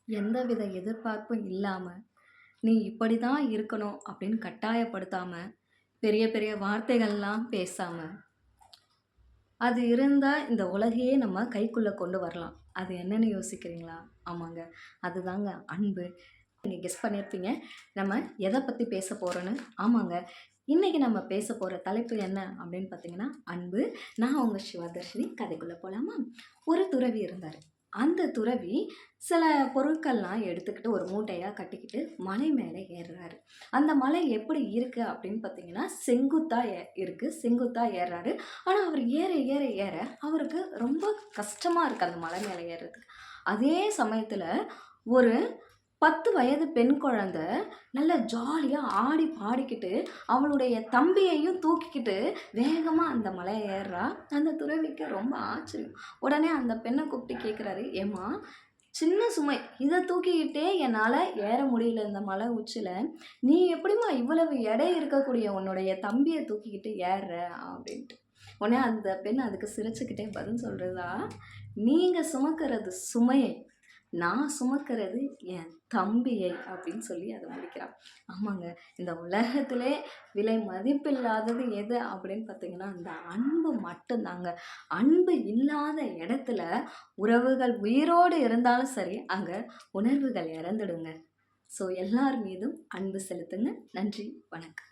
எந்தவித எதிர்பார்ப்பும் இல்லாம, "நீ இப்படி தான் இருக்கணும்" அப்படின்னு கட்டாயப்படுத்தாம, பெரிய பெரிய வார்த்தைகள்லாம் பேசாம, அது இருந்தா இந்த உலகையே நம்ம கைக்குள்ள கொண்டு வரலாம். அது என்னன்னு யோசிக்கிறீங்களா? ஆமாங்க. அதுதாங்க அன்பு. நீங்க கெஸ் பண்ணியிருப்பீங்க. நம்ம எத பத்தி பேச போறோம்ன்னு. ஆமாங்க. இன்னைக்கு நம்ம பேச போற தலைப்பு என்ன அப்படின்னு பார்த்தீங்கன்னா, அன்பு. நான் உங்க சிவதர்ஷினி. கதைக்குள்ள போலாமா? ஒரு துறவி இருந்தாரு. அந்த துறவி சில பொருட்கள்லாம் எடுத்துக்கிட்டு ஒரு மூட்டையா கட்டிக்கிட்டு மலை மேல ஏறுறாரு. அந்த மலை எப்படி இருக்கு அப்படின்னு பார்த்தீங்கன்னா, செங்குத்தா இருக்கு. செங்குத்தா ஏறுறாரு. ஆனா அவர் ஏற ஏற ஏற அவருக்கு ரொம்ப கஷ்டமா இருக்கு அந்த மலை மேல ஏறுறதுக்கு. அதே சமயத்துல ஒரு 10 வயது பெண் குழந்தை நல்லா ஜாலியா ஆடி பாடிக்கிட்டு, அவளுடைய தம்பியையும் தூக்கிக்கிட்டு வேகமா அந்த மலைய ஏர்றா. அந்த துறவிக்கு ரொம்ப ஆச்சரியம். உடனே அந்த பெண்ண கூப்பிட்டு கேட்குறாரு, "ஏம்மா, சின்ன சுமை. இத தூக்கிக்கிட்டே என்னால ஏற முடியல இந்த மலை உச்சில. நீ எப்படிம்மா இவ்வளவு எடை இருக்கக்கூடிய உன்னுடைய தம்பிய தூக்கிக்கிட்டு ஏர்ற?" அப்படின்ட்டு. உடனே அந்த பெண் அதுக்கு சிரிச்சுக்கிட்டே பதில் சொல்றதா, "நீங்க சுமக்கிறது சுமையை, நான் சுமக்கிறது என் தம்பியை" அப்படின்னு சொல்லி அத முடிக்கிறான். ஆமாங்க. இந்த உலகத்திலே விலை மதிப்பில்லாதது எது அப்படின்னு பார்த்தீங்கன்னா, அந்த அன்பு மட்டும்தாங்க. அன்பு இல்லாத இடத்துல உறவுகள் உயிரோடு இருந்தாலும் சரி, அங்க உணர்வுகள் இறந்துடுங்க. ஸோ எல்லார் மீதும் அன்பு செலுத்துங்க. நன்றி, வணக்கம்.